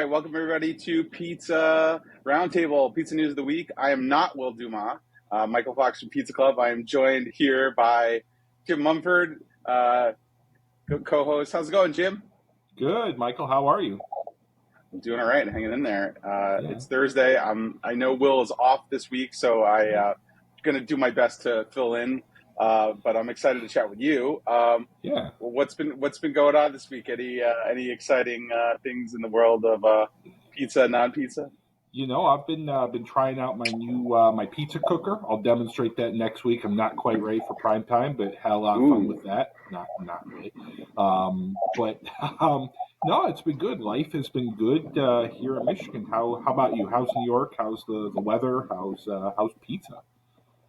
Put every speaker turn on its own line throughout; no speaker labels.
right, welcome everybody to Pizza Roundtable, Pizza News of the Week. I am not Will Dumas, Michael Fox from Pizza Club. I am joined here by Jim Mumford, co-host. How's it going, Jim?
Good, Michael. How are you?
I'm doing all right, hanging in there. It's Thursday. I know Will is off this week, so I'm going to do my best to fill in. But I'm excited to chat with you. Well, what's been going on this week? Any exciting things in the world of pizza, non-pizza?
You know, I've been trying out my new my pizza cooker. I'll demonstrate that next week. I'm not quite ready for prime time, but had a lot of fun with that. Not really. No, it's been good. Life has been good here in Michigan. How about you? How's New York? How's the weather? How's pizza?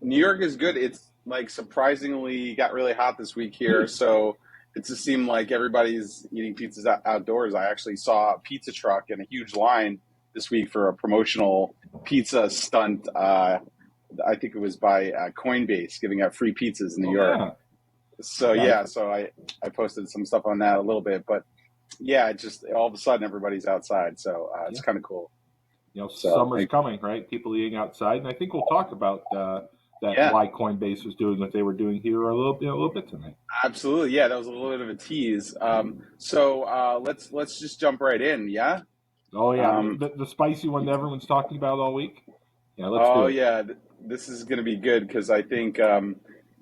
New York is good. It's like surprisingly got really hot this week here, so it just seemed like everybody's eating pizzas outdoors. I actually saw a pizza truck in a huge line this week for a promotional pizza stunt. I think it was by Coinbase giving out free pizzas in New York. So I posted some stuff on that a little bit, but just all of a sudden everybody's outside, so it's kind of cool.
You know, summer's coming, right? People eating outside, and I think we'll talk about why Coinbase was doing what they were doing here a little bit tonight.
Absolutely, yeah, that was a little bit of a tease. So let's just jump right in, yeah.
Oh yeah, the spicy one that everyone's talking about all week. Yeah, let's do it.
Yeah, this is going to be good because I think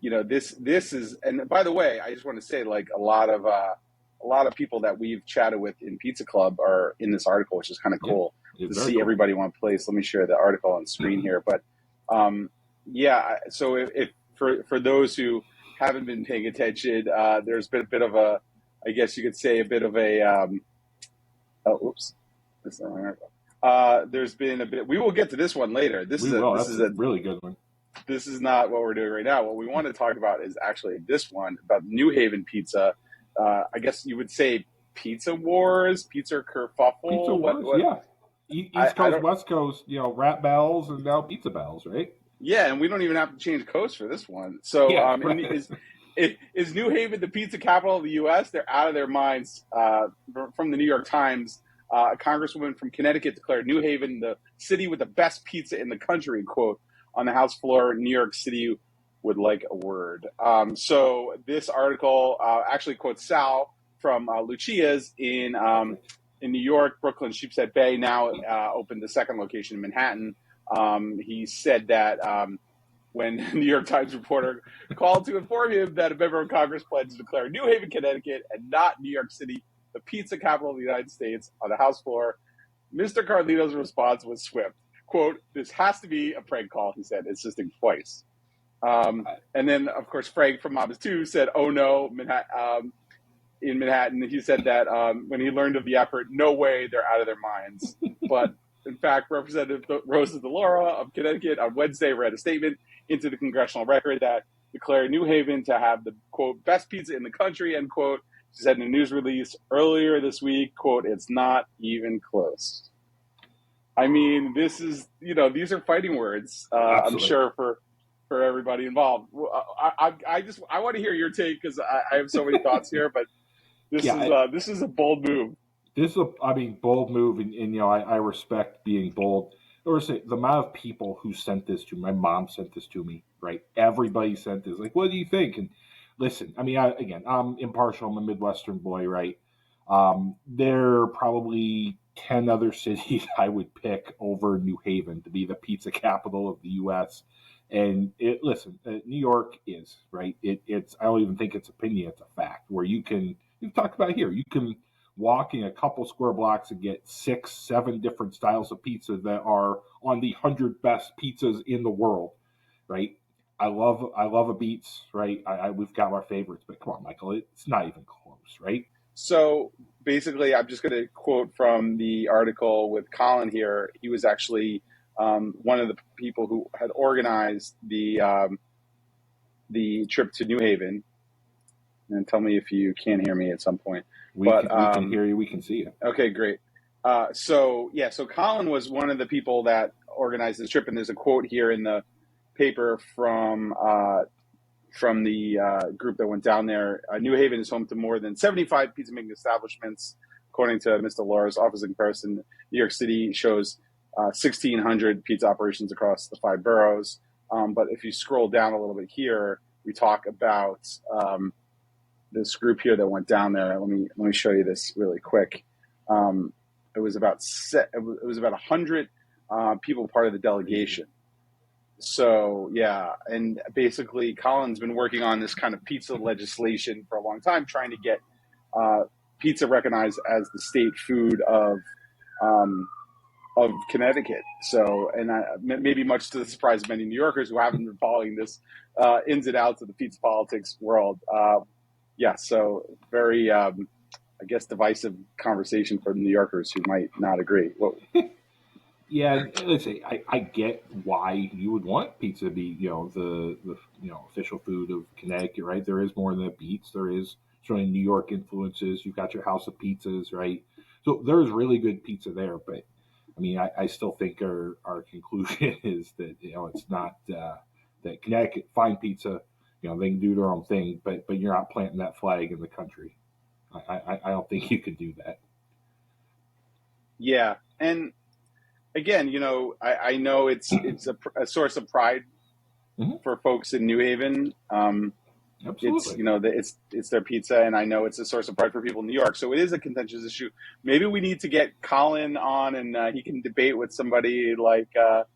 this is. And by the way, I just want to say, like a lot of people that we've chatted with in Pizza Club are in this article, which is kind of cool to see everybody in one place. Let me share the article on screen here, but so if for those who haven't been paying attention, there's been a bit of a, I guess you could say, a bit of a. There's been a bit. We will get to this one later. This is a
really good one.
This is not what we're doing right now. What we want to talk about is actually this one about New Haven pizza. I guess you would say pizza wars, pizza kerfuffle.
Pizza wars, yeah. East Coast, West Coast, rap battles, and now pizza battles, right?
Yeah, and we don't even have to change coast for this one. So is New Haven the pizza capital of the U.S.? They're out of their minds. From the New York Times, a congresswoman from Connecticut declared New Haven the city with the best pizza in the country, quote, on the House floor. New York City would like a word. So this article actually quotes Sal from Lucia's in New York. Brooklyn Sheepshead Bay now opened the second location in Manhattan. He said that when a New York Times reporter called to inform him that a member of Congress pledged to declare New Haven, Connecticut, and not New York City the pizza capital of the United States on the House floor, Mr. Carlito's response was swift. Quote, "This has to be a prank call," he said, insisting twice. And then, of course, Frank from Mobs 2 said, "Oh no," in Manhattan. He said that when he learned of the effort, no way, they're out of their minds. But in fact, Representative Rosa DeLauro of Connecticut on Wednesday read a statement into the congressional record that declared New Haven to have the, quote, best pizza in the country, end quote. She said in a news release earlier this week, quote, "It's not even close." I mean, this is, these are fighting words, I'm sure, for everybody involved. I want to hear your take because I have so many thoughts here, but this is a bold move.
This is bold move, and I respect being bold. Or say the amount of people who sent this to me. My mom sent this to me, right? Everybody sent this. Like, what do you think? And listen, I'm impartial. I'm a Midwestern boy, right? There are probably 10 other cities I would pick over New Haven to be the pizza capital of the U.S. And New York is, right? It's I don't even think it's opinion, it's a fact. Where you've talked about here, you can walk in a couple square blocks and get 6-7 different styles of pizza that are on the 100 best pizzas in the world, right? I love a Beats, right? We've got our favorites, but come on, Michael, it's not even close, right?
So basically, I'm just going to quote from the article with Colin here. He was actually one of the people who had organized the trip to New Haven. And tell me if you can't hear me at some point.
We can hear you. We can see you. Okay,
great. So Colin was one of the people that organized this trip, and there's a quote here in the paper from the group that went down there. New Haven is home to more than 75 pizza making establishments according to Mr. Laura's office in comparison, New York City shows 1,600 pizza operations across the 5 boroughs. But if you scroll down a little bit here, we talk about this group here that went down there. Let me show you this really quick. It was about 100 people part of the delegation. So yeah, and basically Colin's been working on this kind of pizza legislation for a long time, trying to get pizza recognized as the state food of Connecticut. So, and maybe much to the surprise of many New Yorkers who haven't been following this ins and outs of the pizza politics world. Yeah, so very, I guess, divisive conversation for New Yorkers who might not agree. Well,
yeah, listen, I get why you would want pizza to be, the official food of Connecticut, right? There is more than it beats. There is certainly New York influences. You've got your House of Pizzas, right? So there's really good pizza there, but I mean, I still think our conclusion is that it's not that Connecticut fine pizza. They can do their own thing, but you're not planting that flag in the country. I don't think you could do that.
Yeah, and again, I know it's a source of pride for folks in New Haven.
Absolutely.
It's their pizza, and I know it's a source of pride for people in New York. So it is a contentious issue. Maybe we need to get Colin on, and he can debate with somebody like Sal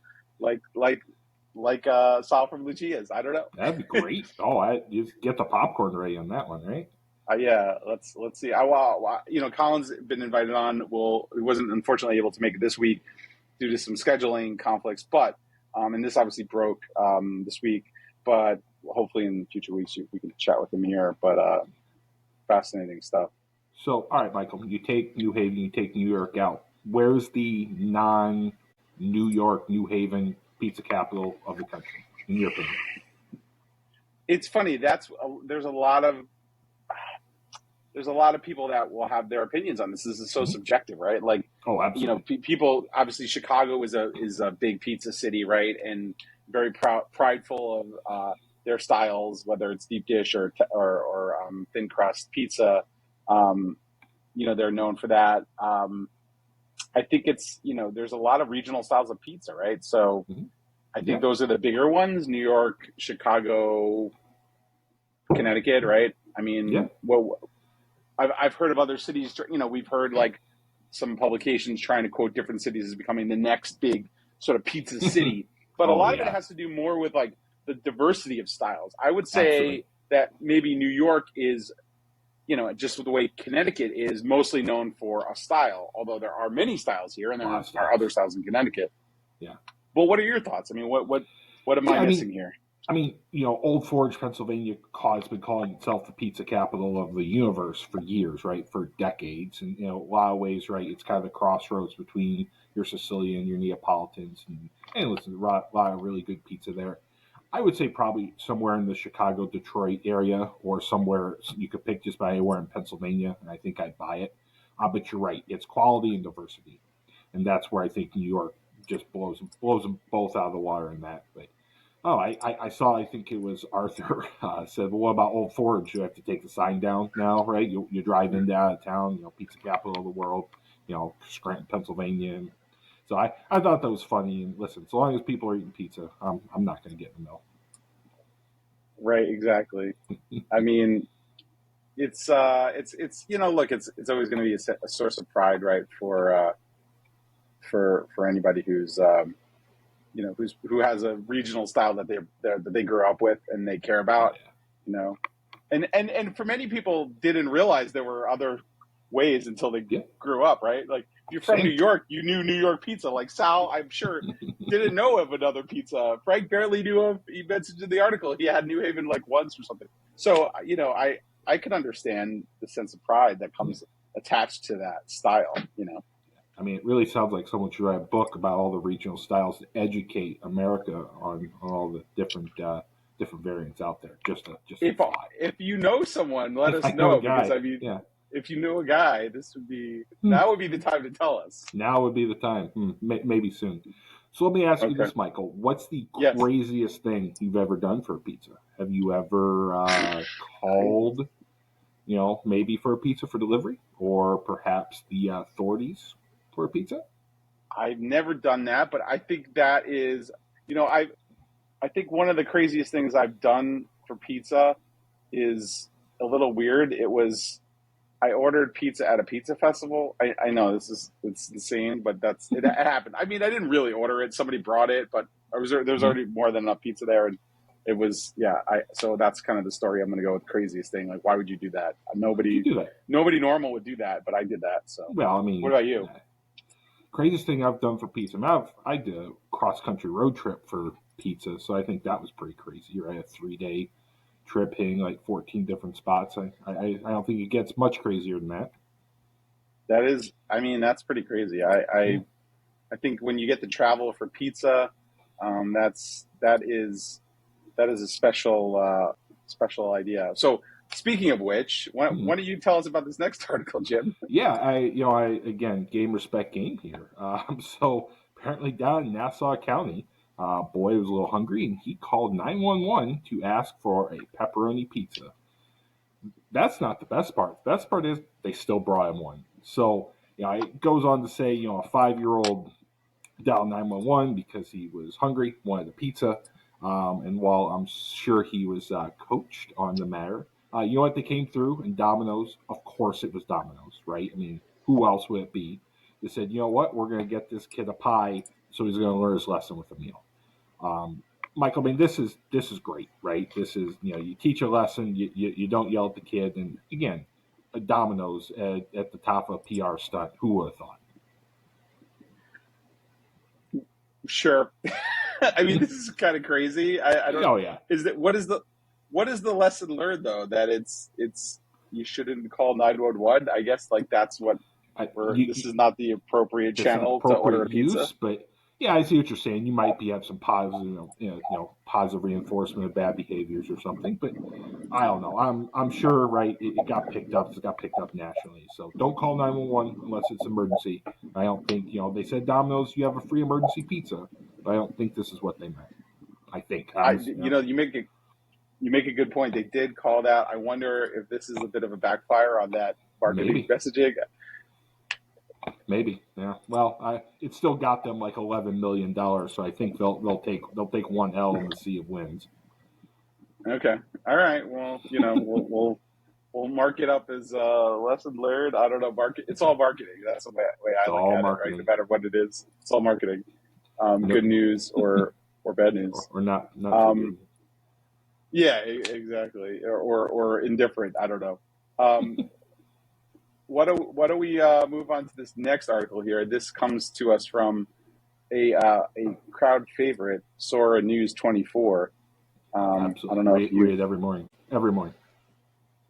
from Lucia's. I don't know.
That'd be great. You get the popcorn ready on that one, right?
Yeah, let's see. Colin's been invited on. He wasn't unfortunately able to make it this week due to some scheduling conflicts, but and this obviously broke this week, but hopefully in future weeks we can chat with him here. But fascinating stuff.
So, all right, Michael, you take New Haven, you take New York out. Where's the non-New York, New Haven pizza capital of the country, in your opinion?
It's funny. There's a lot of people that will have their opinions on this. This is so subjective, right? Like,
absolutely.
People obviously Chicago is a big pizza city, right, and very prideful of their styles, whether it's deep dish or thin crust pizza. They're known for that. I think it's there's a lot of regional styles of pizza, right? So I think those are the bigger ones: New York, Chicago, Connecticut, right? I mean, I've heard of other cities. We've heard like some publications trying to quote different cities as becoming the next big sort of pizza city, but a lot of it has to do more with like the diversity of styles. I would say that maybe New York is, just with the way Connecticut is mostly known for a style, although there are many styles here and there are other styles in Connecticut.
Yeah.
Well, what are your thoughts? I mean, what am I missing here?
I mean, Old Forge, Pennsylvania has been calling itself the pizza capital of the universe for years, right? For decades. And, a lot of ways, right, it's kind of the crossroads between your Sicilian, your Neapolitans. And listen, a lot of really good pizza there. I would say probably somewhere in the Chicago, Detroit area, or somewhere you could pick just about anywhere in Pennsylvania, and I think I'd buy it. But you're right. It's quality and diversity. And that's where I think New York just blows them both out of the water in that. But I saw, I think it was Arthur said, well, what about Old Forge? You have to take the sign down now, right? You drive into out of town, pizza capital of the world, Scranton, Pennsylvania. And so I thought that was funny. And listen, as long as people are eating pizza, I'm not going to get in the mill.
Right, exactly. I mean, it's look, it's always going to be a source of pride, right, for anybody who's who has a regional style that they grew up with and they care about, and for many people didn't realize there were other ways until they grew up, right? Like if you're from New York, you knew New York pizza. Like Sal, I'm sure, didn't know of another pizza. Frank barely knew of. He mentioned in the article he had New Haven like once or something. So I can understand the sense of pride that comes attached to that style.
I mean, it really sounds like someone should write a book about all the regional styles to educate America on all the different variants out there. Just
if you know someone, let us know, because I mean, if you know a guy, that would be the time to tell us.
Now would be the time, maybe soon. So let me ask you this, Michael: what's the craziest thing you've ever done for a pizza? Have you ever called maybe for a pizza for delivery, or perhaps the authorities for a pizza?
I've never done that, but I think that is, I think one of the craziest things I've done for pizza is a little weird. I ordered pizza at a pizza festival. I know it's insane, but it happened. I mean, I didn't really order it. Somebody brought it, but there was already more than enough pizza there. And it was, so that's kind of the story. I'm going to go with craziest thing. Like, why would you do that? Nobody normal would do that, but I did that. So,
well, I mean,
what about you?
Craziest thing I've done for pizza. I did a cross-country road trip for pizza, so I think that was pretty crazy, right? A 3-day trip hitting like 14 different spots. I don't think it gets much crazier than that.
That's pretty crazy. I think when you get to travel for pizza, that is a special idea. So speaking of which, why don't you tell us about this next article, Jim?
Yeah, I again, game respect game here. So apparently down in Nassau County, boy was a little hungry and he called 911 to ask for a pepperoni pizza. That's not the best part. The best part is they still brought him one. So, it goes on to say, a 5-year-old dialed 911 because he was hungry, wanted a pizza. And while I'm sure he was coached on the matter, you know what? They came through, and Domino's, of course it was Domino's, right? I mean, who else would it be? They said, you know what? We're going to get this kid a pie, so he's going to learn his lesson with a meal. Michael, I mean, this is great, right? This is, you teach a lesson, you don't yell at the kid, and again, a Domino's at the top of a PR stunt. Who would have thought?
Sure. I mean, this is kind of crazy. I don't.
Oh yeah.
What is the lesson learned though? That it's you shouldn't call 911. I guess like that's what this is not the appropriate channel to order a pizza.
Use, but yeah, I see what you're saying. You might have some positive, positive reinforcement of bad behaviors or something, but I don't know. I'm sure, right? It got picked up. It got picked up nationally. So don't call 911 unless it's emergency. I don't think they said Domino's, you have a free emergency pizza, but I don't think this is what they meant. I think
you make a good point. They did call that. I wonder if this is a bit of a backfire on that marketing messaging.
Maybe, yeah. Well, it still got them like $11 million, so I think they'll take one L in the sea of wins.
Okay, all right. Well, we'll mark it up as lesson learned. I don't know, it's all marketing. That's the way I look at it, right? No matter what it is, it's all marketing. Good news or bad news,
or not.
Yeah, exactly. Or indifferent. I don't know. Why don't we move on to this next article here? This comes to us from a crowd favorite, Sora News 24.
Absolutely.
I don't know if you
read it every morning. Every morning.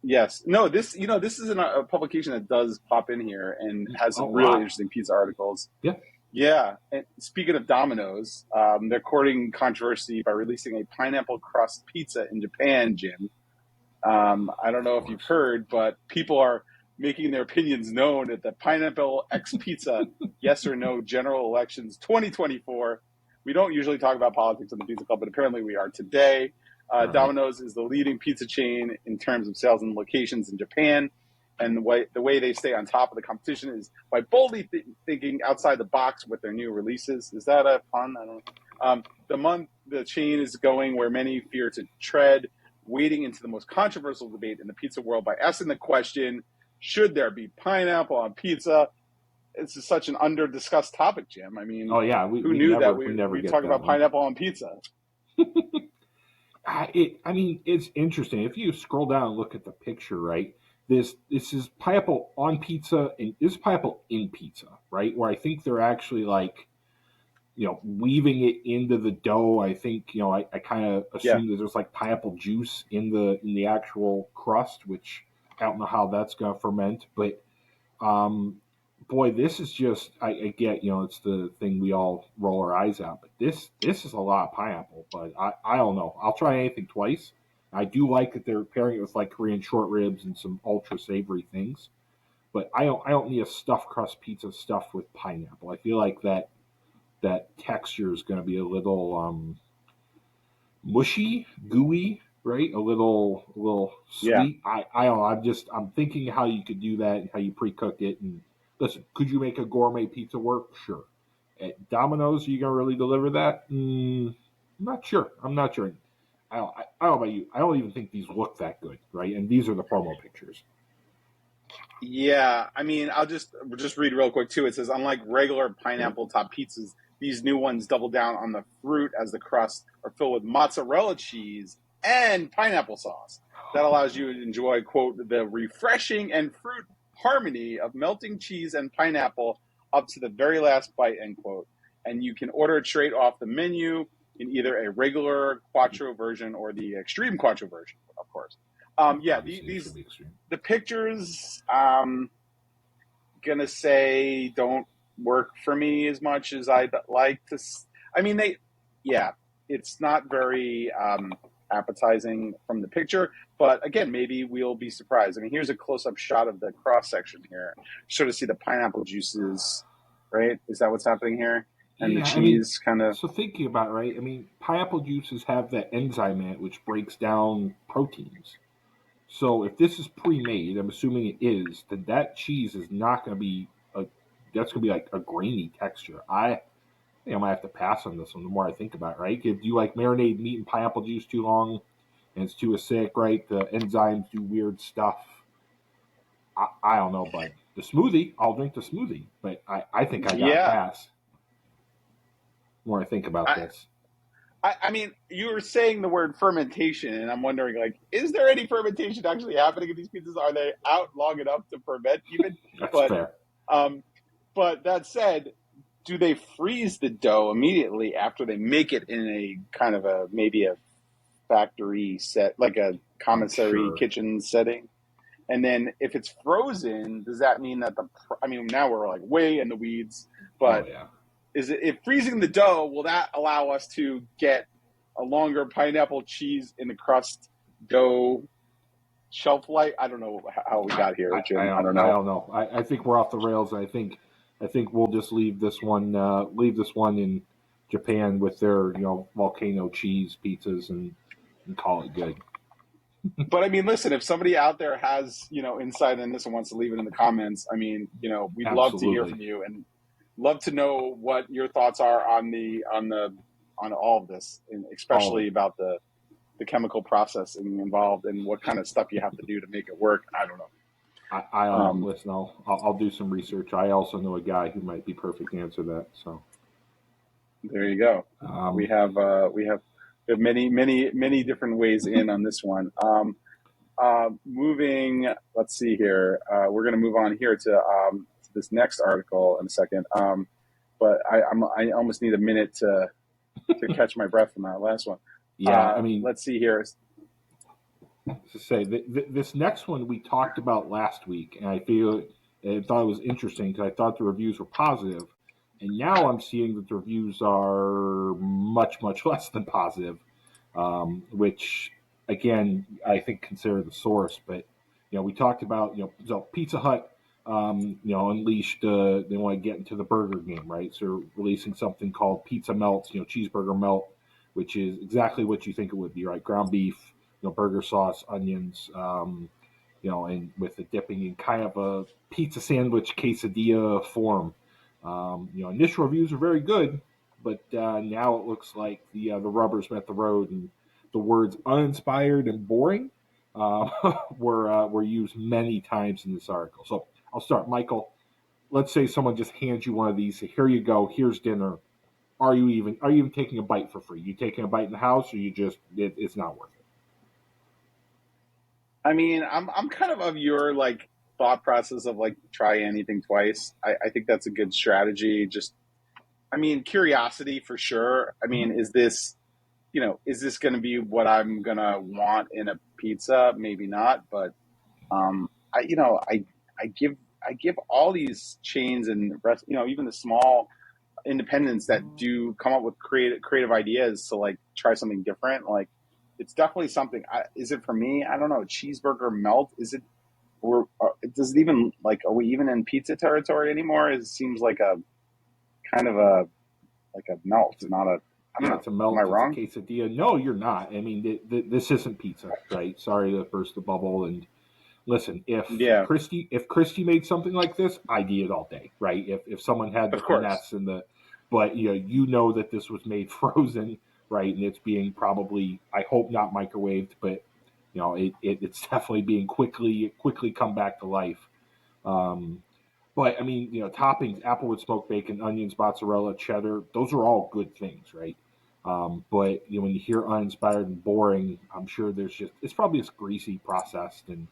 Yes. No. This is a publication that does pop in here and has some really interesting pizza articles.
Yeah.
Yeah. And speaking of Domino's, they're courting controversy by releasing a pineapple crust pizza in Japan, Jim. I don't know if you've heard, but people are making their opinions known at the Pineapple X Pizza Yes or No General Elections 2024. We don't usually talk about politics on the Pizza Club, but apparently we are today. Domino's is the leading pizza chain in terms of sales and locations in Japan. And the way they stay on top of the competition is by boldly thinking outside the box with their new releases. Is that a pun? I don't know. The chain is going where many fear to tread, wading into the most controversial debate in the pizza world by asking the question, should there be pineapple on pizza? It's just such an under-discussed topic, Jim. I mean, who knew that we talk about pineapple on pizza?
It's interesting. If you scroll down and look at the picture, right, this is pineapple on pizza, and this is pineapple in pizza, right, where I think they're actually weaving it into the dough. I think, I kind of assume that there's like pineapple juice in the actual crust, which I don't know how that's going to ferment, but boy, this is just, I get, it's the thing we all roll our eyes at, but this is a lot of pineapple, but I don't know. I'll try anything twice. I do like that they're pairing it with like Korean short ribs and some ultra savory things, but I don't need a stuffed crust pizza stuffed with pineapple. I feel like that texture is going to be a little mushy, gooey, right? A little sweet. I don't know. I'm thinking how you could do that and how you pre-cook it. And listen, could you make a gourmet pizza work? Sure. At Domino's, are you gonna really deliver that? I'm not sure. I'm not sure. I don't know about you. I don't even think these look that good, right? And these are the promo pictures.
Yeah, I mean, I'll just read real quick too. It says, unlike regular pineapple top pizzas, these new ones double down on the fruit as the crust are filled with mozzarella cheese and pineapple sauce. That allows you to enjoy, quote, the refreshing and fruit harmony of melting cheese and pineapple up to the very last bite, end quote. And you can order it straight off the menu in either a regular quattro version or the extreme quattro version, of course. Yeah, the pictures, gonna say don't work for me as much as I'd like to. I mean, it's not very appetizing from the picture, but again, maybe we'll be surprised. I mean, here's a close-up shot of the cross section here. Sort of see the pineapple juices, right? Is that what's happening here? And the cheese kind of.
So thinking about it, right? I mean, pineapple juices have that enzyme in it which breaks down proteins. So if this is pre-made, I'm assuming it is, then that cheese is not going to be that's going to be like a grainy texture. I think I might have to pass on this one the more I think about it, right? If you like marinate meat in pineapple juice too long and it's too acidic, right? The enzymes do weird stuff. I don't know, but the smoothie, I'll drink the smoothie, but I think I got to pass the more I think about this.
I mean, you were saying the word fermentation, and I'm wondering, like, is there any fermentation actually happening in these pizzas? Are they out long enough to ferment even?
That's fair.
But that said, do they freeze the dough immediately after they make it in a kind of maybe a factory set, like a commissary kitchen setting? And then if it's frozen, does that mean that now we're like way in the weeds, but if freezing the dough, will that allow us to get a longer pineapple cheese in the crust dough shelf life? I don't know how we got here, Jim. I don't know.
I think we're off the rails. I think we'll just leave this one in Japan with their volcano cheese pizzas and call it good.
But I mean, listen, if somebody out there has insight in this and wants to leave it in the comments, I mean, we'd love to hear from you and love to know what your thoughts are on all of this, and especially about the chemical processing involved and what kind of stuff you have to do to make it work. I don't know.
Listen, I'll do some research. I also know a guy who might be perfect to answer that. So
there you go. We have many different ways in on this one. Moving, let's see here. We're going to move on here to this next article in a second. But I almost need a minute to catch my breath from that last one.
Yeah, I mean,
let's see here.
To say this next one we talked about last week, and I thought it was interesting because I thought the reviews were positive, and now I'm seeing that the reviews are much less than positive, which again I think consider the source. But we talked about so Pizza Hut unleashed. They want to get into the burger game, right? So releasing something called Pizza Melts, cheeseburger melt, which is exactly what you think it would be, right? Ground beef, burger sauce, onions, and with the dipping in kind of a pizza sandwich quesadilla form. Initial reviews are very good, but now it looks like the rubbers met the road, and the words uninspired and boring were used many times in this article. So I'll start, Michael. Let's say someone just hands you one of these. Say, here you go. Here's dinner. Are you even taking a bite for free? You taking a bite in the house, or you just it's not worth it?
I mean, I'm kind of your thought process of try anything twice. I think that's a good strategy. Just, I mean, curiosity for sure. I mean, is this going to be what I'm going to want in a pizza? Maybe not, but I give all these chains and even the small independents that do come up with creative ideas to try something different. It's definitely something. Is it for me? I don't know. Cheeseburger melt? Is it? Or does it even are we even in pizza territory anymore? It seems like a kind of a melt, not a.
It's a melt.
Am I
It's a
wrong?
quesadilla. No, you're not. I mean, this isn't pizza, right? Sorry to burst the bubble. And listen,
Yeah,
if Christy made something like this, I'd eat it all day, right? If someone had the
of course.
finesse and but you know that this was made frozen, right? And it's being probably, I hope not microwaved, but it's definitely being quickly come back to life. Um, but I mean, toppings: applewood smoked bacon, onions, mozzarella, cheddar. Those are all good things, right? But when you hear uninspired and boring, I'm sure it's probably just greasy, processed, and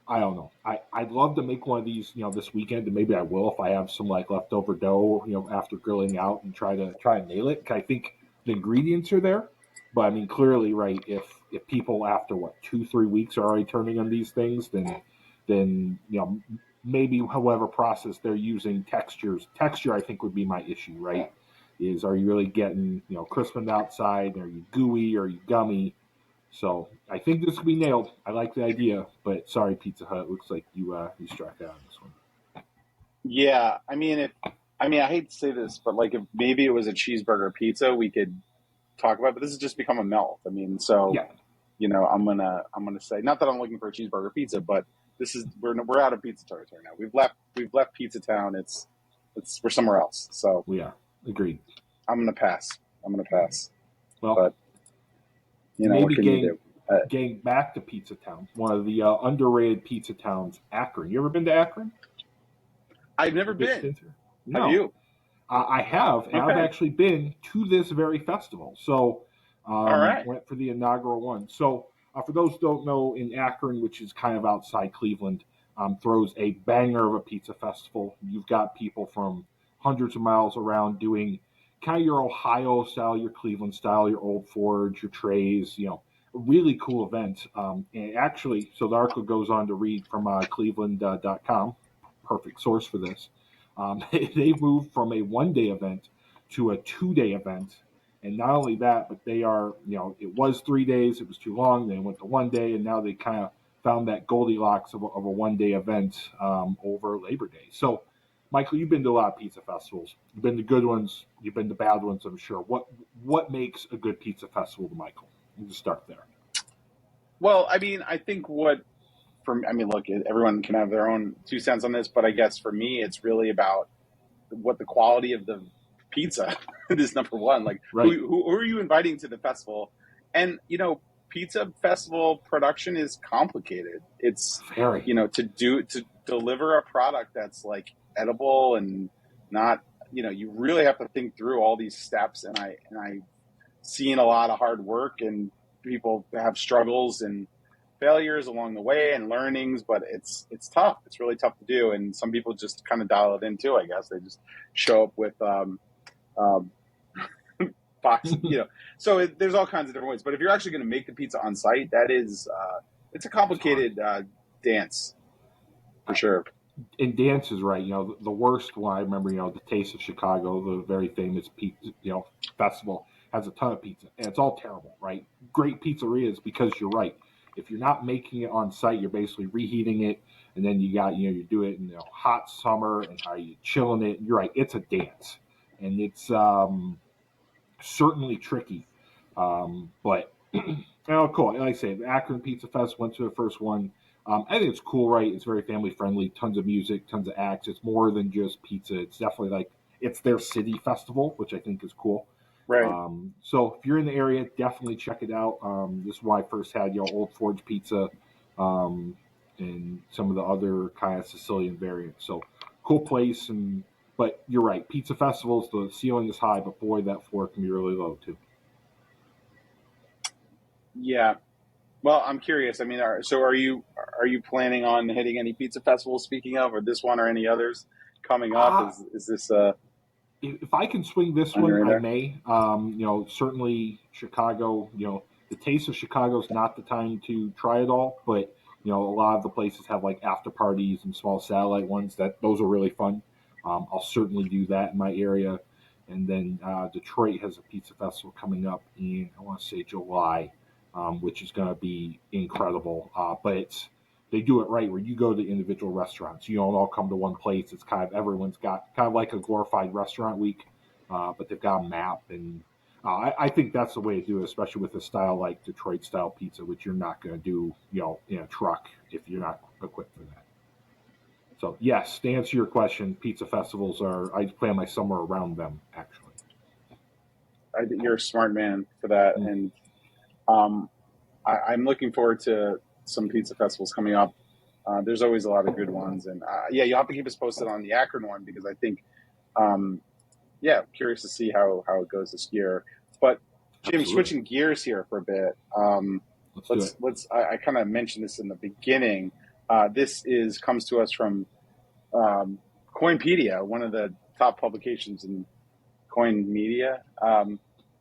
I don't know. I'd love to make one of these, this weekend, and maybe I will if I have some like leftover dough, after grilling out, and try and nail it. 'Cause I think the ingredients are there, but I mean, clearly, right? If people after 2-3 weeks are already turning on these things, then maybe however process they're using texture I think would be my issue, right? Is are you really getting crisp on the outside? Are you gooey? Are you gummy? So I think this could be nailed. I like the idea, but sorry, Pizza Hut. It looks like you struck out on this one.
Yeah, I hate to say this, but like if maybe it was a cheeseburger pizza, we could talk about. But this has just become a melt. So
Yeah,
I'm gonna say not that I'm looking for a cheeseburger pizza, but we're out of pizza territory now. We've left Pizza Town. We're somewhere else. So
yeah, agreed.
I'm gonna pass.
Well,
But what
maybe
can you do?
getting back to Pizza Town, one of the underrated pizza towns, Akron. You ever been to Akron?
I've never
A big
been.
stinter?
Have
No.
you?
I have, and I've
Okay.
actually been to this very festival. So,
All right.
went for the inaugural one. So, for those who don't know, in Akron, which is kind of outside Cleveland, throws a banger of a pizza festival. You've got people from hundreds of miles around doing kind of your Ohio style, your Cleveland style, your Old Forge, your trays. A really cool event. And actually, so the article goes on to read from Cleveland.com, perfect source for this. They've moved from a 1 day event to a 2 day event. And not only that, but they are, it was 3 days, it was too long. They went to 1 day, and now they kind of found that Goldilocks of a 1 day event over Labor Day. So, Michael, you've been to a lot of pizza festivals. You've been to good ones, you've been to bad ones, I'm sure. What makes a good pizza festival to Michael? We'll just start there.
Well, I think look, everyone can have their own 2 cents on this, but I guess for me, it's really about what the quality of the pizza is number one. Like,
Right.
who are you inviting to the festival? And pizza festival production is complicated. It's
Very.
to deliver a product that's like edible and not you really have to think through all these steps. And I seen a lot of hard work, and people have struggles and failures along the way and learnings, but it's tough. It's really tough to do, and some people just kind of dial it in too. I guess they just show up with um, Fox, So there's all kinds of different ways. But if you're actually going to make the pizza on site, that is it's a complicated dance for sure.
And Dance is right. The worst one I remember. The Taste of Chicago, the very famous pizza, festival, has a ton of pizza, and it's all terrible. Right? Great pizzerias, because you're right. If you're not making it on site, you're basically reheating it, and then you do it in hot summer, and how you chilling it. You're right. It's a dance, and it's certainly tricky. But cool. Like I say, the Akron Pizza Fest, went to the first one. I think it's cool, right? It's very family friendly. Tons of music, tons of acts. It's more than just pizza. It's definitely like it's their city festival, which I think is cool.
Right.
So if you're in the area, definitely check it out. This is why I first had Old Forge Pizza, and some of the other kind of Sicilian variants. So cool place. But you're right, pizza festivals, the ceiling is high, but boy, that floor can be really low too.
Yeah. Well, I'm curious. Are you planning on hitting any pizza festivals? Speaking of, or this one, or any others coming up?
Uh,
Is this
if I can swing this
on your
one, I
radar?
may. Certainly Chicago. The Taste of Chicago is not the time to try it all, but a lot of the places have like after parties and small satellite ones. Those are really fun. I'll certainly do that in my area. And then Detroit has a pizza festival coming up in, I want to say, July, which is going to be incredible. But they do it right, where you go to individual restaurants. You don't all come to one place. It's kind of, everyone's got kind of like a glorified restaurant week, but they've got a map. And I think that's the way to do it, especially with a style like Detroit style pizza, which you're not going to do, in a truck if you're not equipped for that. So yes, to answer your question, pizza festivals I plan my summer around them actually.
You're a smart man for that, and I'm looking forward to some pizza festivals coming up. There's always a lot of good ones, and you'll have to keep us posted on the Akron one because I think, curious to see how it goes this year. But Jim,
Absolutely.
switching gears here for a bit. Let's. I kind of mentioned this in the beginning. This comes to us from Coinpedia, one of the top publications in coin media.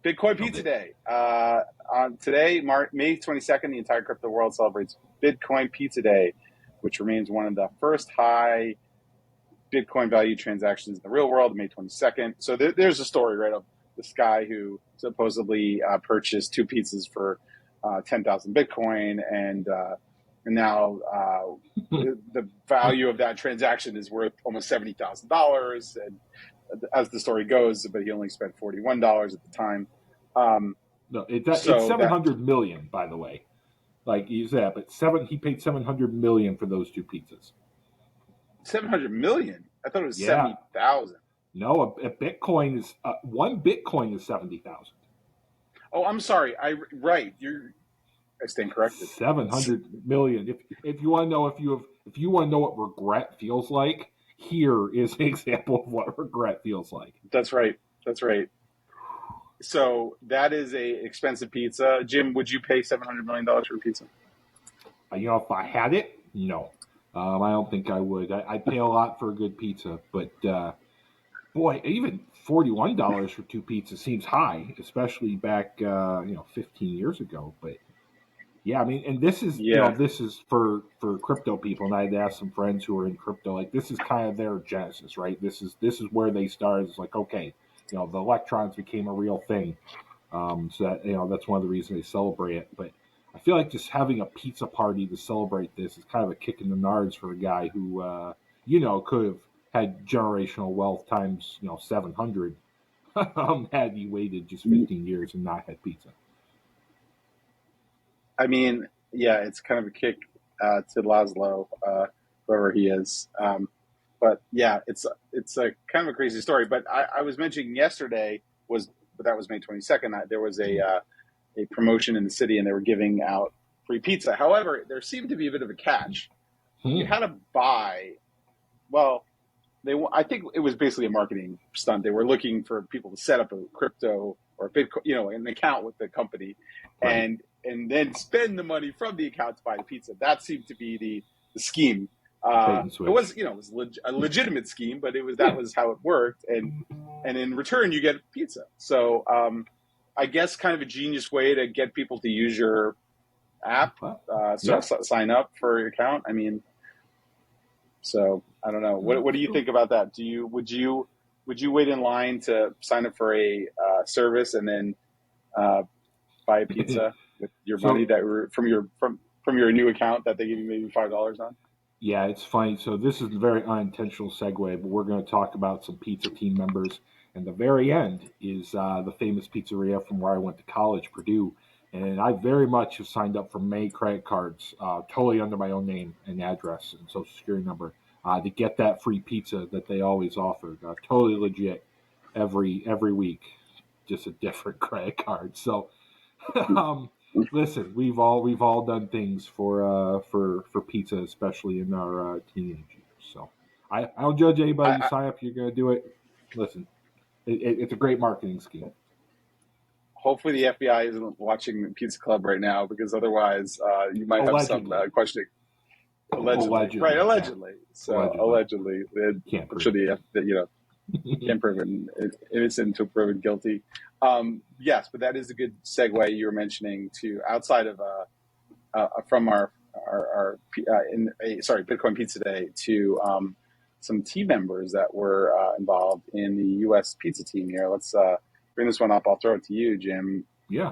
Bitcoin Pizza Day. On today, May 22nd, the entire crypto world celebrates Bitcoin Pizza Day, which remains one of the first high Bitcoin value transactions in the real world, May 22nd. So there's a story, right, of this guy who supposedly purchased 2 pizzas for 10,000 Bitcoin, and now the value of that transaction is worth almost $70,000. And as the story goes, but he only spent $41 at the time.
No, it's 700 million, by the way. Like you said, but he paid 700 million for those 2 pizzas.
700 million? I thought it was 70,000.
No, a Bitcoin is 1 Bitcoin is 70,000.
Oh, I'm sorry. I stand corrected.
700 million. If you want to know if you want to know what regret feels like, here is an example of what regret feels like.
That's right. So that is a expensive pizza. Jim, would you pay $700 million for a pizza?
If I had it, no. I don't think I would. I'd pay a lot for a good pizza, but boy, even $41 for 2 pizzas seems high, especially back 15 years ago. But yeah, I mean, and this is this is for crypto people, and I had asked some friends who are in crypto, like this is kind of their genesis, right? This is where they started. It's like, okay, the electrons became a real thing, so that that's one of the reasons they celebrate it. But I feel like just having a pizza party to celebrate this is kind of a kick in the nards for a guy who could have had generational wealth times 700 had he waited just 15 years and not had pizza.
I mean, yeah, it's kind of a kick to Laszlo, whoever he is. But yeah, it's a kind of a crazy story. But I was mentioning yesterday but that was May 22nd. There was a promotion in the city, and they were giving out free pizza. However, there seemed to be a bit of a catch. You had to buy. Well, I think it was basically a marketing stunt. They were looking for people to set up a crypto or Bitcoin, an account with the company, right, and then spend the money from the account to buy the pizza. That seemed to be the scheme. It was a legitimate scheme, but that was how it worked, and in return you get pizza. So I guess kind of a genius way to get people to use your app, sign up for your account. I mean, so I don't know. What do you think about that? Would you wait in line to sign up for a service and then buy a pizza with your money that were from your new account that they give you maybe $5 on?
Yeah, it's funny. So this is a very unintentional segue, but we're going to talk about some pizza team members. And the very end is the famous pizzeria from where I went to college, Purdue. And I very much have signed up for many credit cards, totally under my own name and address and social security number, to get that free pizza that they always offered. Totally legit every week, just a different credit card. So, listen, we've all done things for pizza, especially in our teenage years. So I don't judge anybody. You sign up, you're going to do it. Listen, it's a great marketing scheme.
Hopefully the FBI isn't watching Pizza Club right now, because otherwise you might have some questioning. Allegedly. Right? Allegedly. So allegedly,
can't
prove it. Can't prove it innocent until proven guilty. Yes, but that is a good segue you were mentioning to outside of from our Bitcoin Pizza Day to some team members that were involved in the U.S. pizza team here. Let's bring this one up. I'll throw it to you, Jim.
Yeah.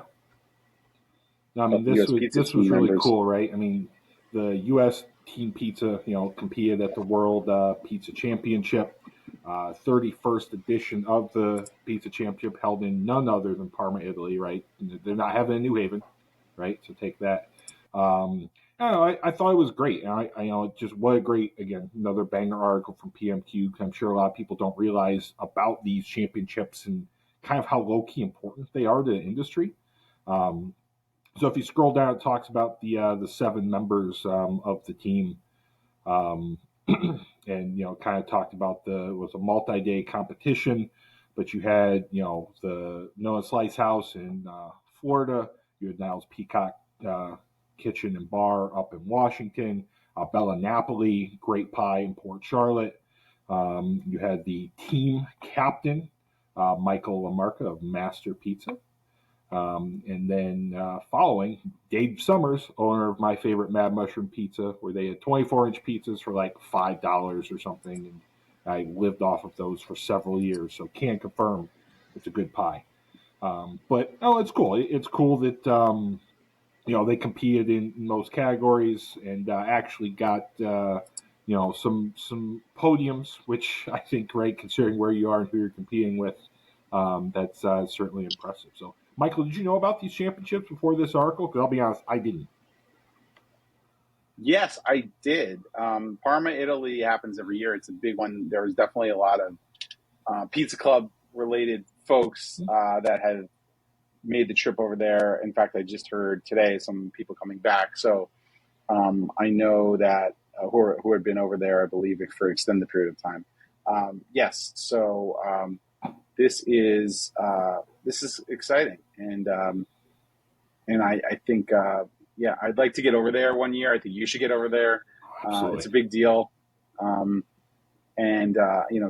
I mean, this was really cool, right? I mean, the U.S. Team Pizza, competed at the World Pizza Championship. 31st edition of the Pizza Championship, held in none other than Parma, Italy, right? They're not having a New Haven, right? So take that. I don't know. I thought it was great. And just what a great, again, another banger article from PMQ. I'm sure a lot of people don't realize about these championships and kind of how low-key important they are to the industry. So if you scroll down, it talks about the 7 members of the team. And kind of talked about it was a multi-day competition, but you had the Noah Slice House in Florida, you had Niles Peacock Kitchen and Bar up in Washington, Bella Napoli Great Pie in Port Charlotte. You had the team captain Michael Lamarca of Master Pizza. And then following, Dave Summers, owner of my favorite Mad Mushroom Pizza, where they had 24-inch pizzas for like $5 or something. And I lived off of those for several years, so can't confirm it's a good pie. But it's cool. It's cool that they competed in those categories and actually got some podiums, which I think, right, considering where you are and who you're competing with, that's certainly impressive. So, Michael, did you know about these championships before this article? Because I'll be honest, I didn't.
Yes, I did. Parma, Italy happens every year. It's a big one. There was definitely a lot of Pizza Club related folks that had made the trip over there. In fact, I just heard today some people coming back. So I know that who had been over there, I believe, for an extended period of time. Yes. So this is exciting, and I think I'd like to get over there one year. I think you should get over there. It's a big deal, and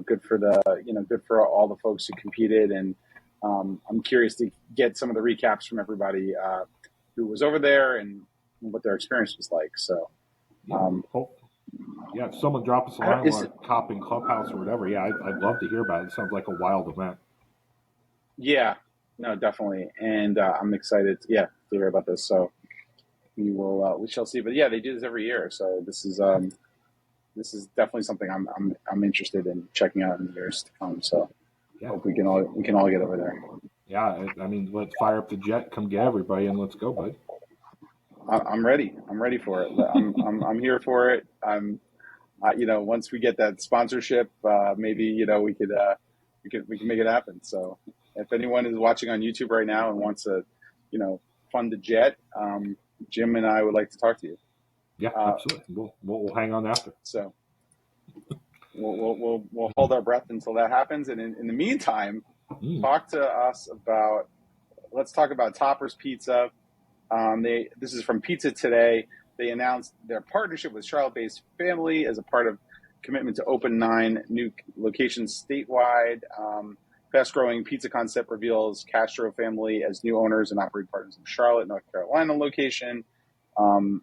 good for all the folks who competed, and I'm curious to get some of the recaps from everybody who was over there and what their experience was like. So,
if someone drop us a line on Copping Clubhouse or whatever, I'd love to hear about it. It sounds like a wild event.
Yeah, no, definitely, and I'm excited to hear about this. So we shall see. But they do this every year, so this is definitely something I'm interested in checking out in the years to come. So hope we can all get over there.
Yeah, I mean, let's fire up the jet, come get everybody, and let's go, bud.
I'm ready. I'm ready for it. I'm here for it. Once we get that sponsorship, maybe we can make it happen. So if anyone is watching on YouTube right now and wants to, fund the jet, Jim and I would like to talk to you.
Yeah, absolutely. We'll hang on after.
So we'll hold our breath until that happens, and in the meantime, talk to us about. Let's talk about Topper's Pizza. This is from Pizza Today. They announced their partnership with Charlotte-based Family as a part of commitment to open 9 new locations statewide. Fast-growing pizza concept reveals Castro Family as new owners and operating partners in Charlotte, North Carolina location. And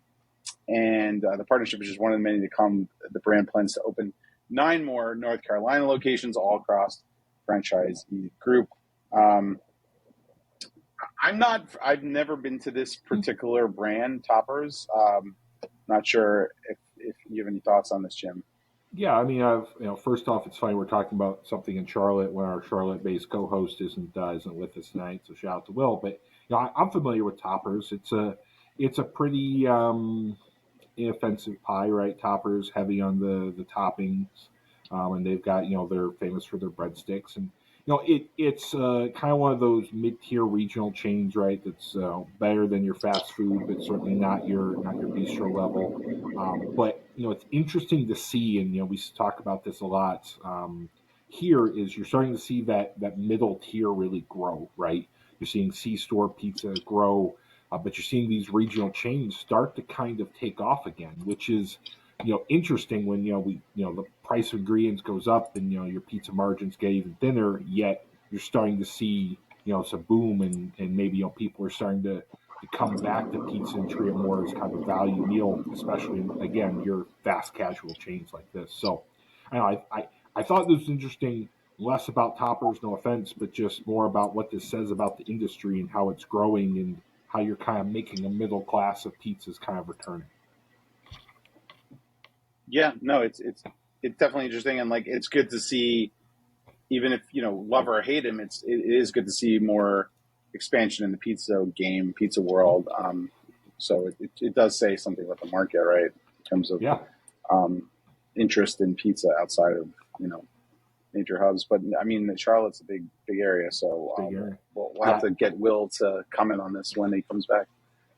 the partnership is just one of the many to come. The brand plans to open 9 more North Carolina locations all across the franchisee group. I've never been to this particular brand, Toppers. Not sure if you have any thoughts on this, Jim.
Yeah, I mean, first off, it's funny we're talking about something in Charlotte when our Charlotte-based co-host isn't with us tonight. So shout out to Will. But I'm familiar with Toppers. It's a pretty inoffensive pie, right? Toppers heavy on the toppings, and they've got they're famous for their breadsticks, and it's kind of one of those mid-tier regional chains, right? That's better than your fast food, but certainly not your bistro level. But it's interesting to see, and we talk about this a lot. Here is you're starting to see that middle tier really grow, right? You're seeing C-store pizza grow, but you're seeing these regional chains start to kind of take off again, which is interesting when the price of ingredients goes up and your pizza margins get even thinner. Yet you're starting to see some boom and maybe people are starting to come back to pizza and treat it more as kind of a value meal, especially again your fast casual chains like this. So I thought this was interesting. Less about Toppers, no offense, but just more about what this says about the industry and how it's growing and how you're kind of making a middle class of pizzas kind of returning.
Yeah, no, it's definitely interesting, and it's good to see even if, love or hate him, it is good to see more expansion in the pizza game, pizza world. So it does say something about the market, right? In terms of interest in pizza outside of, major hubs. But I mean, Charlotte's a big area. So we'll have to get Will to comment on this when he comes back.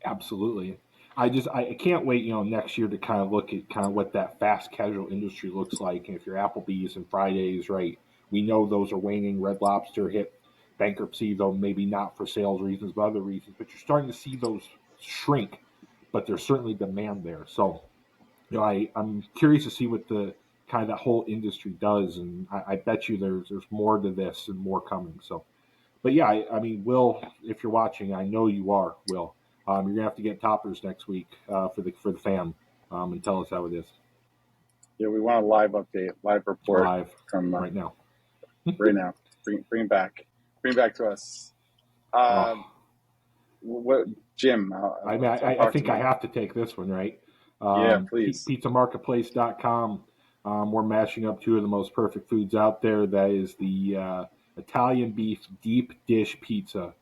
Absolutely. I can't wait, next year to kind of look at kind of what that fast casual industry looks like. And if you're Applebee's and Fridays, right, we know those are waning. Red Lobster hit bankruptcy, though maybe not for sales reasons, but other reasons. But you're starting to see those shrink, but there's certainly demand there. So, I'm curious to see what the kind of that whole industry does, and I bet you there's more to this and more coming. So, but yeah, I mean, Will, if you're watching, I know you are, Will. You're gonna have to get toppers next week for the fam, and tell us how it is.
Yeah, we want a live update, live report from
right now.
Right now, bring it back, to us. What, Jim?
I think I have to take this one, right?
Yeah, please.
PizzaMarketplace.com. We're mashing up two of the most perfect foods out there. That is the Italian beef deep dish pizza.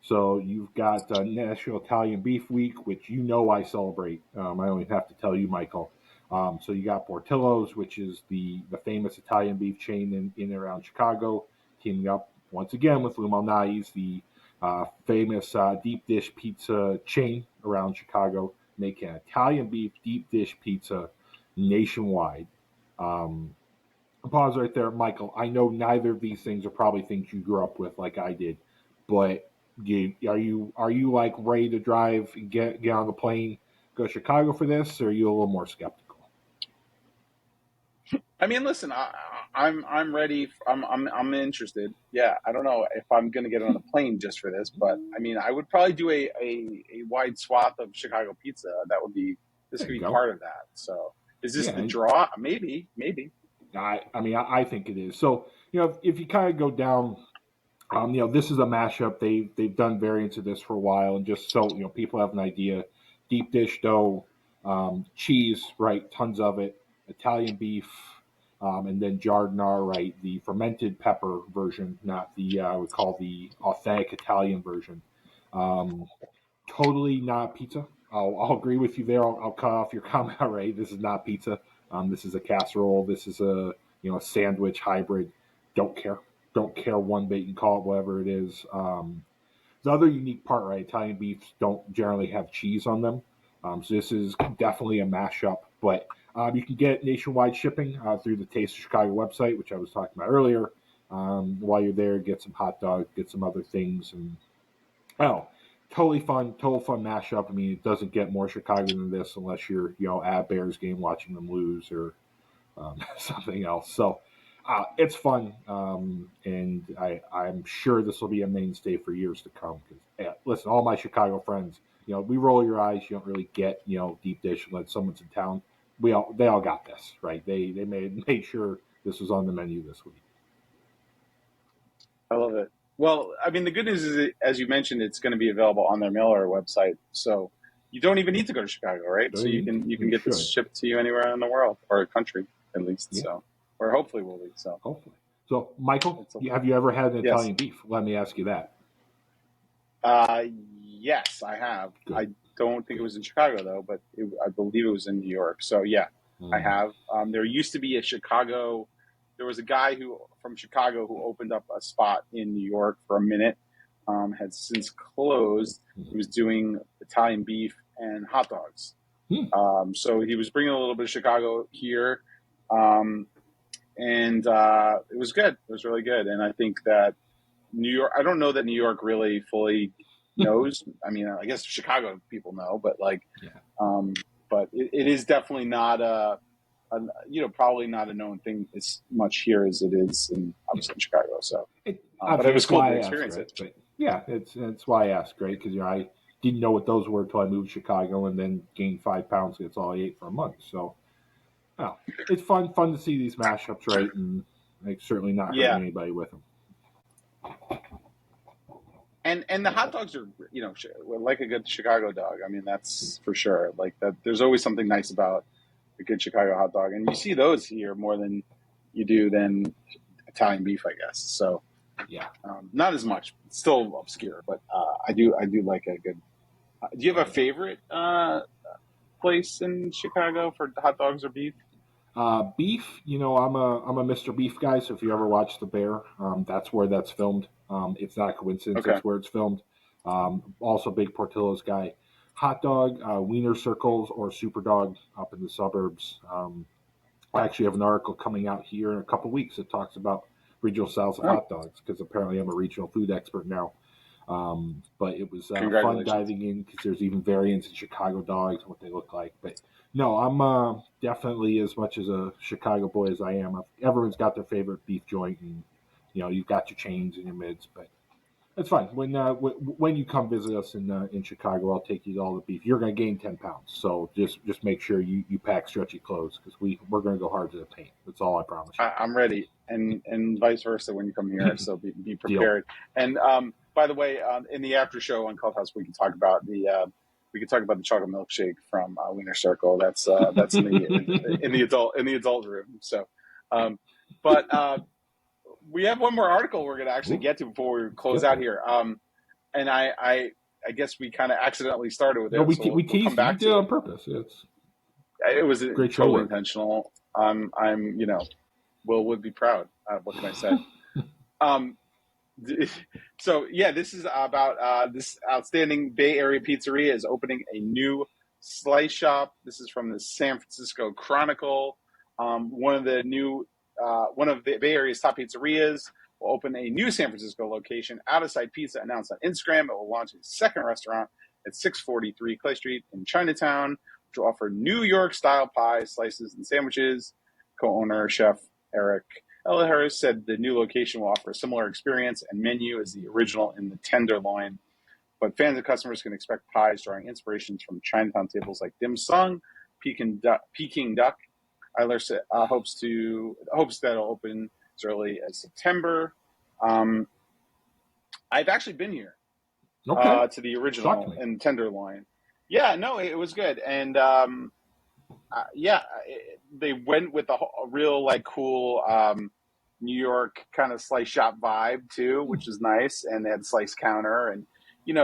So you've got National Italian Beef Week, which I celebrate. I don't even have to tell you, Michael. So you got Portillo's, which is the famous Italian beef chain in and around Chicago, teaming up once again with Lou Malnati's, the famous deep dish pizza chain around Chicago, making Italian beef deep dish pizza nationwide. Pause right there, Michael. I know neither of these things are probably things you grew up with like I did, but are you like ready to drive and get on the plane, go to Chicago for this, or are you a little more skeptical?
I mean, listen, I'm ready. I'm interested. Yeah, I don't know if I'm going to get on a plane just for this, but I mean, I would probably do a wide swath of Chicago pizza. This could be part of that. So, is this the draw? Maybe.
I think it is. So, if you kind of go down, this is a mashup. They've done variants of this for a while, and just so people have an idea, deep dish dough, cheese, right, tons of it, Italian beef, and then giardiniera, right, the fermented pepper version, not the I would call the authentic Italian version. Totally not pizza. I'll agree with you there. I'll cut off your comment. Right, this is not pizza. This is a casserole. This is a sandwich hybrid. Don't care one bit. You can call it whatever it is. The other unique part, right? Italian beefs don't generally have cheese on them, so this is definitely a mashup. But you can get nationwide shipping through the Taste of Chicago website, which I was talking about earlier. While you're there, get some hot dogs, get some other things, and total fun mashup. I mean, it doesn't get more Chicago than this unless you're at a Bears game watching them lose or something else. So it's fun, and I'm sure this will be a mainstay for years to come. Because listen, all my Chicago friends, we roll your eyes. You don't really get deep dish unless someone's in town. They all got this, right? They made sure this was on the menu this week.
I love it. Well, I mean, the good news is, as you mentioned, it's going to be available on their mail order website, so you don't even need to go to Chicago, right? So you can get this shipped to you anywhere in the world or country, at least. Yeah. So, or hopefully will be. So
hopefully. So, Michael, have you ever had an Italian beef? Let me ask you that.
Yes, I have. Good. I don't think it was in Chicago though, but I believe it was in New York. So yeah, I have. There used to be a Chicago. There was a guy from Chicago who opened up a spot in New York for a minute. Had since closed. He was doing Italian beef and hot dogs. So he was bringing a little bit of Chicago here, and it was good. It was really good. And I think that New York. I don't know that New York really fully knows. I mean, I guess Chicago people know, but but it is definitely not probably not a known thing as much here as it is obviously in Chicago. So, but it was cool to experience it.
But yeah, it's why I asked, right? Because I didn't know what those were until I moved to Chicago and then gained 5 pounds. That's all I ate for a month. So, it's fun to see these mashups, right? And certainly not hurting anybody with them.
And the hot dogs are, like a good Chicago dog. I mean, that's for sure. Like that, there's always something nice about a good Chicago hot dog, and you see those here more than you do than Italian beef, I guess. So
yeah,
not as much. It's still obscure, but I do like a good. Do you have a favorite place in Chicago for hot dogs or beef?
Beef, I'm a Mr. Beef guy. So if you ever watch The Bear, that's where that's filmed. It's not a coincidence.
Okay.
That's where it's filmed. Also, big Portillo's guy. Hot dog, Wiener Circles, or Super Dog up in the suburbs. I actually have an article coming out here in a couple weeks that talks about regional styles of hot dogs because apparently I'm a regional food expert now. But it was fun diving in because there's even variants in Chicago dogs and what they look like. But no, I'm definitely as much as a Chicago boy as I am. Everyone's got their favorite beef joint, and you've got your chains and your mids. But it's fine when you come visit us in Chicago. I'll take you to all the beef. You're going to gain 10 pounds, so just make sure you pack stretchy clothes because we're going to go hard to the paint. That's all I promise you.
I'm ready, and vice versa when you come here. So be prepared.
Deal.
And by the way, in the after show on Clubhouse, we can talk about the chocolate milkshake from Wiener Circle. That's in the adult room. So, but we have one more article we're going to actually get to before we close out here. And I guess we kind of accidentally started with it.
No, we teased. Come back to it on purpose.
It was totally intentional. Will would be proud. What can I say? So yeah, this is about this outstanding Bay Area pizzeria is opening a new slice shop. This is from the San Francisco Chronicle. One of the Bay Area's top pizzerias will open a new San Francisco location. Out of Sight Pizza announced on Instagram it will launch a second restaurant at 643 Clay Street in Chinatown, which will offer New York style pies, slices, and sandwiches. Co-owner chef Eric Ellerhurst said the new location will offer a similar experience and menu as the original in the Tenderloin, but fans and customers can expect pies drawing inspirations from Chinatown tables like dim sum, Peking duck. Ellerhurst hopes that it'll open as early as September. I've actually been here to the original in Tenderloin. Yeah, no, it was good, and they went with a real cool New York kind of slice shop vibe too, which is nice. And they had slice counter, and you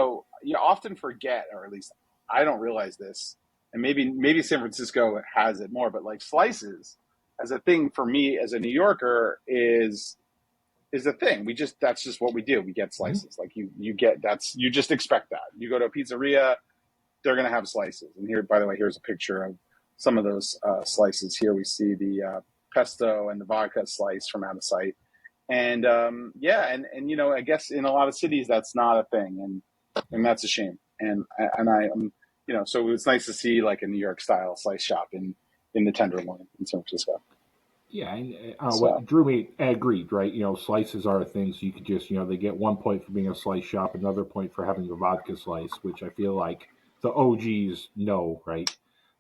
often forget, or at least I don't realize this, and maybe San Francisco has it more, but slices as a thing for me as a New Yorker is a thing. That's just what we do. We get slices. You just expect that. You go to a pizzeria, they're going to have slices. And here, by the way, here's a picture of some of those slices. Here we see the pesto and the vodka slice from Out of Sight. And I guess in a lot of cities that's not a thing, and that's a shame. And so it's nice to see a New York style slice shop in the Tenderloin in San Francisco.
Yeah, and what drew me, agreed, right? Slices are a thing, so you could just, they get 1 point for being a slice shop, another point for having the vodka slice, which I feel like the OGs know, right?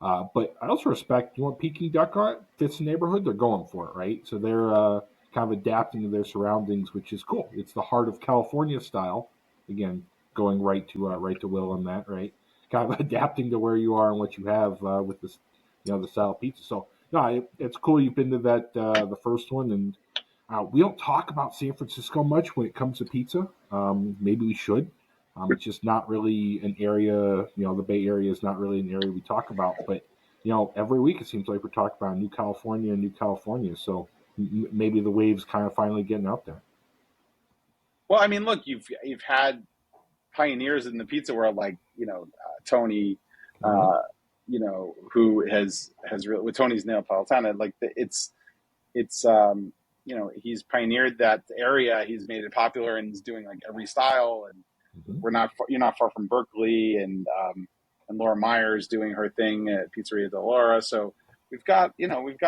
But I also respect, Peking duck fits the neighborhood, they're going for it, right? So they're kind of adapting to their surroundings, which is cool. It's the heart of California style. Again, going right to Will on that, right? Kind of adapting to where you are and what you have with this, the style of pizza. So no, it's cool you've been to that the first one, and we don't talk about San Francisco much when it comes to pizza. Maybe we should. It's just not really an area, the Bay Area is not really an area we talk about. But, every week it seems like we're talking about New California. So maybe the wave's kind of finally getting out there.
Well, I mean, look, you've had pioneers in the pizza world like, Tony, who has really, with Tony's Neapolitana, he's pioneered that area. He's made it popular and he's doing every style, and you're not far from Berkeley, and Laura Myers doing her thing at Pizzeria de Laura. So we've got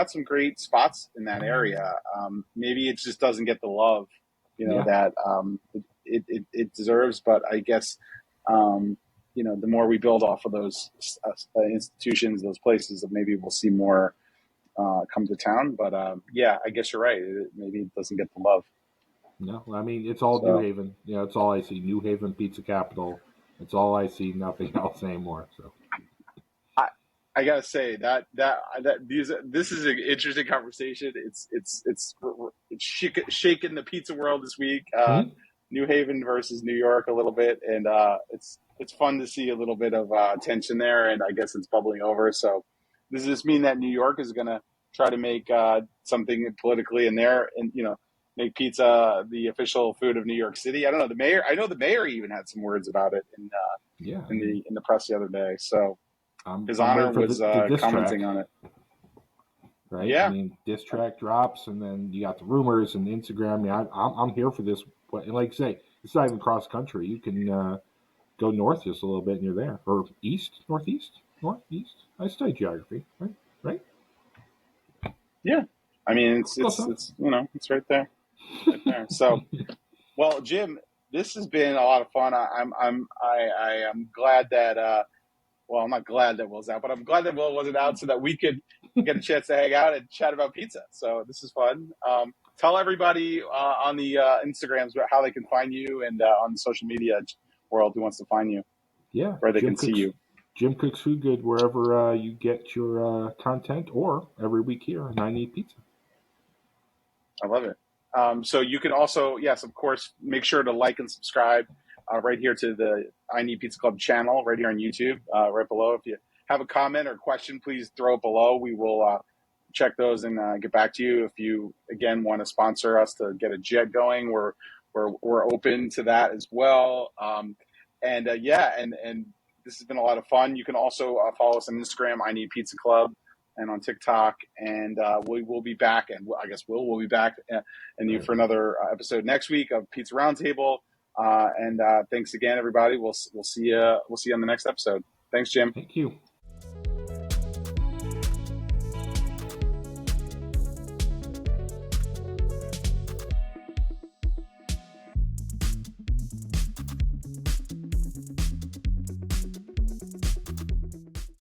some great spots in that area. Maybe it just doesn't get the love, that it deserves. But I guess, the more we build off of those institutions, those places, maybe we'll see more come to town. But I guess you're right. Maybe it doesn't get the love.
No, I mean, it's all New Haven. It's all I see. New Haven Pizza Capital. It's all I see. Nothing else anymore. So,
I gotta say this is an interesting conversation. It's shaking the pizza world this week. New Haven versus New York a little bit, and it's fun to see a little bit of tension there, and I guess it's bubbling over. So does this mean that New York is going to try to make something politically in there, and make pizza the official food of New York City? I don't know. I know the mayor even had some words about it in the press the other day. So His Honor was commenting on it.
Right?
Yeah.
I mean, diss track drops, and then you got the rumors and the Instagram. I mean, I'm here for this. And like I say, it's not even cross country. You can go north just a little bit, and you're there. Or east, northeast, northeast. I studied geography, right? Right?
Yeah. I mean, it's it's right there. Right there. So, well, Jim, this has been a lot of fun. I'm glad that well, I'm not glad that Will's out, but I'm glad that Will wasn't out so that we could get a chance to hang out and chat about pizza. So this is fun. Tell everybody on the Instagrams how they can find you, and on the social media world who wants to find you.
Yeah,
where they can see you.
Jim Cooks Food Good wherever you get your content, or every week here on I Need Pizza.
I love it. So you can also, yes, of course, make sure to like and subscribe right here to the I Need Pizza Club channel right here on YouTube, right below. If you have a comment or question, please throw it below. We will check those and get back to you. If you, again, want to sponsor us to get a jet going, we're open to that as well. And this has been a lot of fun. You can also follow us on Instagram, I Need Pizza Club, and on TikTok, and we will be back, and I guess we'll be back for another episode next week of Pizza Roundtable. And thanks again, everybody. We'll see you on the next episode. Thanks, Jim.
Thank you.